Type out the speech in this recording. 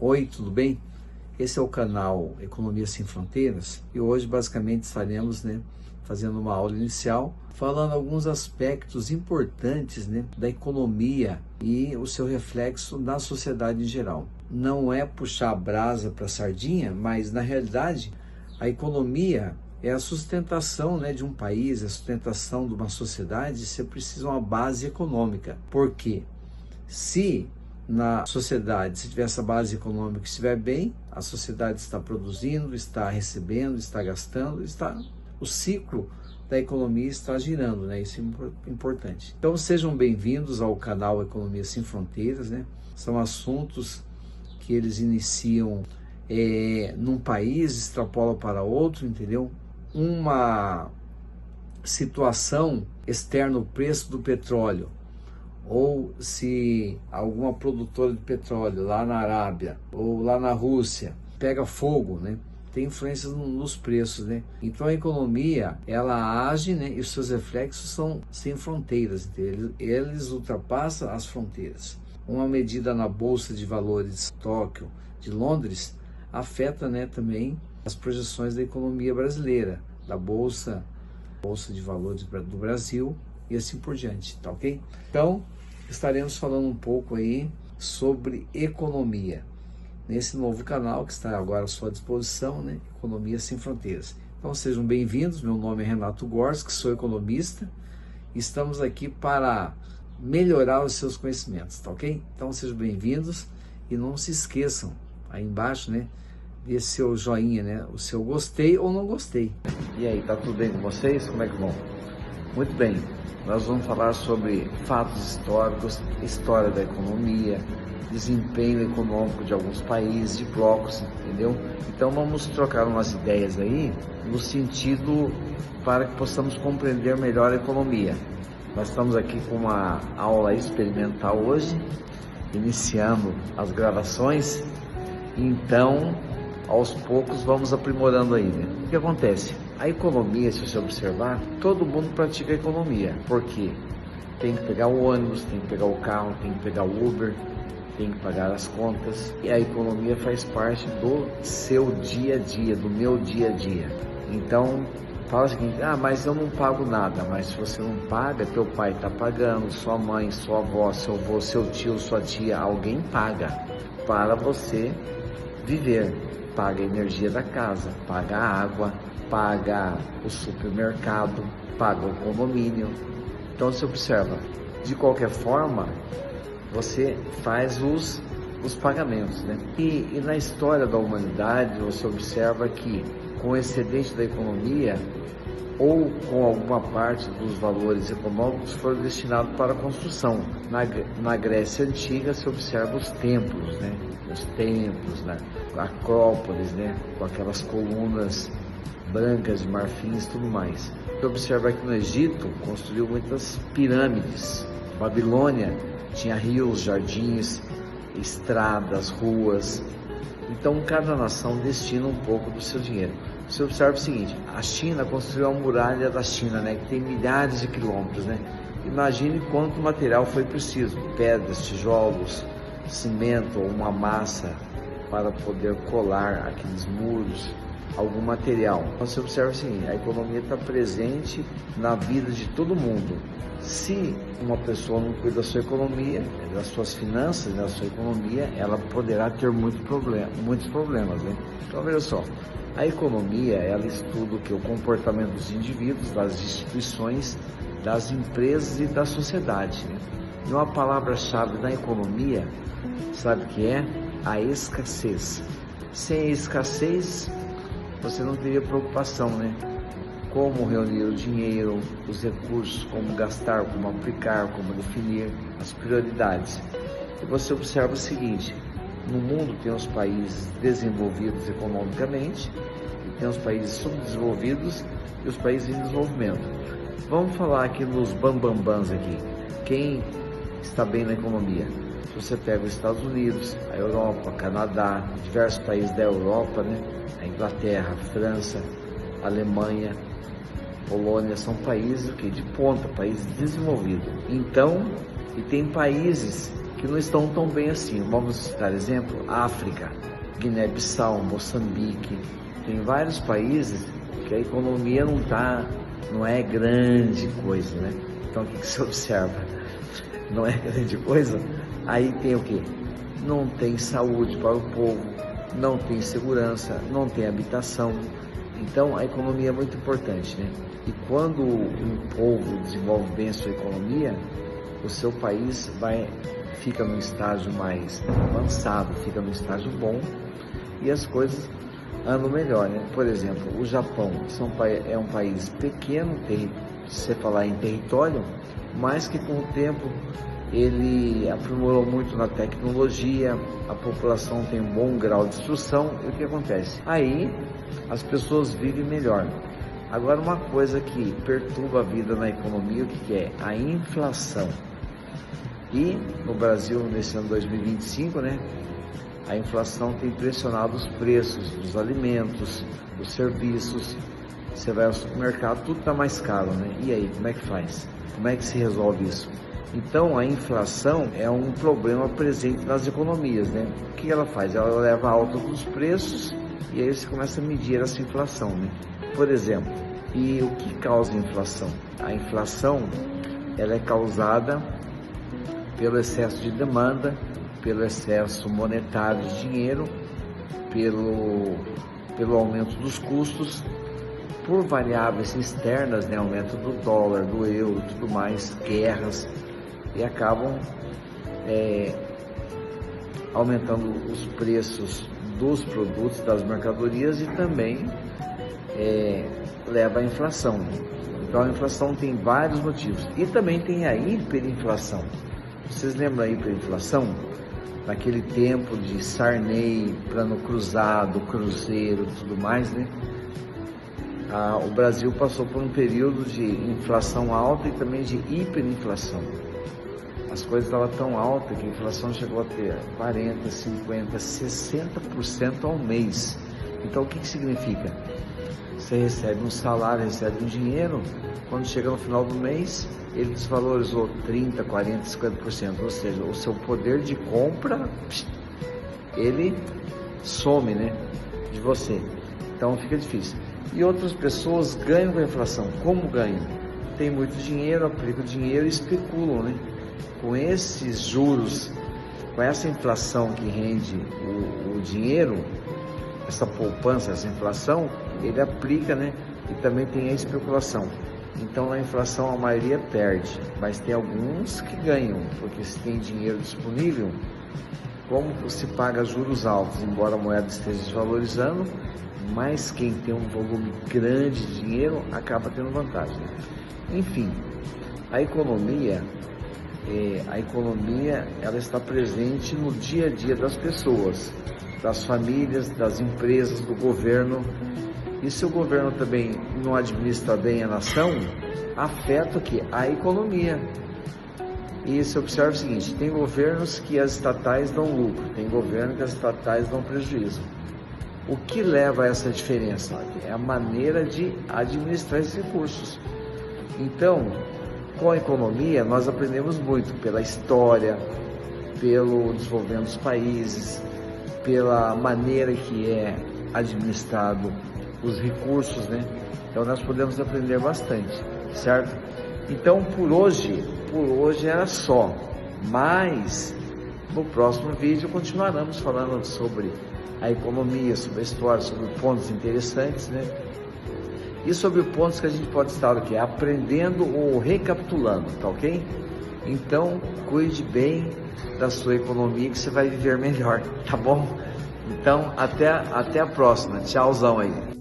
Oi, tudo bem? Esse é o canal Economia Sem Fronteiras e hoje basicamente estaremos fazendo uma aula inicial falando alguns aspectos importantes da economia e o seu reflexo na sociedade em geral. Não é puxar a brasa para a sardinha, mas na realidade a economia é a sustentação de um país, a sustentação de uma sociedade. Você precisa de uma base econômica. Por quê? Se na sociedade, se tiver essa base econômica estiver bem, a sociedade está produzindo, está recebendo, está gastando, o ciclo da economia está girando, isso é importante. Então sejam bem-vindos ao canal Economia Sem Fronteiras, São assuntos que eles iniciam num país, extrapolam para outro, entendeu? Uma situação externa, o preço do petróleo, ou se alguma produtora de petróleo lá na Arábia ou lá na Rússia pega fogo, tem influências nos preços, Então a economia, ela age, e os seus reflexos são sem fronteiras, eles ultrapassam as fronteiras. Uma medida na Bolsa de Valores de Tóquio, de Londres, afeta também as projeções da economia brasileira, da Bolsa de Valores do Brasil e assim por diante, tá ok? Então, estaremos falando um pouco aí sobre economia, nesse novo canal que está agora à sua disposição, Economia Sem Fronteiras. Então, sejam bem-vindos, meu nome é Renato Gorski, sou economista, e estamos aqui para melhorar os seus conhecimentos, tá ok? Então, sejam bem-vindos e não se esqueçam, aí embaixo, dê seu joinha, o seu gostei ou não gostei. E aí, tá tudo bem com vocês? Como é que vão? Muito bem, nós vamos falar sobre fatos históricos, história da economia, desempenho econômico de alguns países, de blocos, entendeu? Então vamos trocar umas ideias aí, no sentido para que possamos compreender melhor a economia. Nós estamos aqui com uma aula experimental hoje, iniciando as gravações, então aos poucos vamos aprimorando aí, O que acontece? A economia, se você observar, todo mundo pratica economia, porque tem que pegar o ônibus, tem que pegar o carro, tem que pegar o Uber, tem que pagar as contas, e a economia faz parte do seu dia a dia, do meu dia a dia. Então, fala o seguinte, mas eu não pago nada, mas se você não paga, teu pai está pagando, sua mãe, sua avó, seu avô, seu tio, sua tia, alguém paga para você viver. Paga a energia da casa, paga a água, paga o supermercado, paga o condomínio. Então você observa, de qualquer forma, você faz os pagamentos, E na história da humanidade, você observa que com o excedente da economia, ou com alguma parte dos valores econômicos, foram destinados para a construção. Na Grécia Antiga, se observa os templos, Os templos, Acrópolis, com aquelas colunas brancas de marfins e tudo mais. Você observa que no Egito construiu muitas pirâmides. Babilônia tinha rios, jardins, estradas, ruas. Então cada nação destina um pouco do seu dinheiro. Você observa o seguinte, a China construiu a muralha da China, que tem milhares de quilômetros, Imagine quanto material foi preciso, pedras, tijolos, cimento ou uma massa para poder colar aqueles muros, algum material. Você observa o seguinte, a economia está presente na vida de todo mundo. Se uma pessoa não cuida da sua economia, das suas finanças, da sua economia, ela poderá ter muitos problemas, Então veja só, a economia, ela estuda o comportamento dos indivíduos, das instituições, das empresas e da sociedade, E uma palavra-chave na economia, sabe o que é? A escassez. Sem a escassez, você não teria preocupação, Como reunir o dinheiro, os recursos, como gastar, como aplicar, como definir as prioridades. E você observa o seguinte, no mundo tem os países desenvolvidos economicamente, e tem os países subdesenvolvidos e os países em desenvolvimento. Vamos falar aqui nos bambambãs aqui. Quem está bem na economia? Se você pega os Estados Unidos, a Europa, Canadá, diversos países da Europa, A Inglaterra, a França, a Alemanha, Polônia, são países de ponta, países desenvolvidos. Então, e tem países que não estão tão bem assim. Vamos citar exemplo, África, Guiné-Bissau, Moçambique. Tem vários países que a economia não é grande coisa, né? Então o que você observa? Não é grande coisa? Aí tem o quê? Não tem saúde para o povo, não tem segurança, não tem habitação. Então a economia é muito importante, né? E quando um povo desenvolve bem a sua economia, o seu país fica num estágio mais avançado, fica num estágio bom e as coisas andam melhor, né? Por exemplo, o Japão é um país pequeno, se você falar em território, mas que com o tempo ele aprimorou muito na tecnologia, a população tem um bom grau de instrução, e o que acontece? Aí as pessoas vivem melhor. Agora, uma coisa que perturba a vida na economia, o que é? A inflação. E no Brasil, nesse ano 2025, né, a inflação tem pressionado os preços dos alimentos, dos serviços. Você vai ao supermercado, tudo está mais caro, né? E aí, como é que faz? Como é que se resolve isso? Então, a inflação é um problema presente nas economias, né? O que ela faz? Ela leva a alta dos preços e aí você começa a medir essa inflação, né? Por exemplo, e o que causa a inflação? A inflação, ela é causada pelo excesso de demanda, pelo excesso monetário de dinheiro, pelo aumento dos custos, por variáveis externas, né? Aumento do dólar, do euro, tudo mais, guerras, e acabam aumentando os preços dos produtos, das mercadorias e também leva à inflação. Então a inflação tem vários motivos e também tem a hiperinflação. Vocês lembram da hiperinflação? Naquele tempo de Sarney, Plano Cruzado, Cruzeiro e tudo mais, né? O Brasil passou por um período de inflação alta e também de hiperinflação. As coisas estavam tão altas que a inflação chegou a ter 40%, 50%, 60% ao mês. Então o que significa? Você recebe um salário, recebe um dinheiro, quando chega no final do mês, ele desvalorizou 30%, 40%, 50%, ou seja, o seu poder de compra, ele some, né, de você. Então fica difícil. E outras pessoas ganham com a inflação. Como ganham? Tem muito dinheiro, aplicam o dinheiro e especulam, né? Com esses juros, com essa inflação que rende o dinheiro, essa poupança, essa inflação, ele aplica, né? E também tem a especulação. Então, na inflação, a maioria perde, mas tem alguns que ganham, porque se tem dinheiro disponível, como se paga juros altos, embora a moeda esteja desvalorizando, mas quem tem um volume grande de dinheiro acaba tendo vantagem. Enfim, a economia ela está presente no dia a dia das pessoas, das famílias, das empresas, do governo. E se o governo também não administra bem a nação, afeta o quê? A economia. E se observa o seguinte, tem governos que as estatais dão lucro, tem governo que as estatais dão prejuízo. O que leva a essa diferença? É a maneira de administrar esses recursos. Então, com a economia, nós aprendemos muito pela história, pelo desenvolvimento dos países, pela maneira que é administrado os recursos, né? Então nós podemos aprender bastante, certo? Então por hoje era só, mas no próximo vídeo continuaremos falando sobre a economia, sobre a história, sobre pontos interessantes, né? E sobre pontos que a gente pode estar aqui aprendendo ou recapitulando, tá ok? Então cuide bem da sua economia que você vai viver melhor, tá bom? Então até a próxima, tchauzão aí.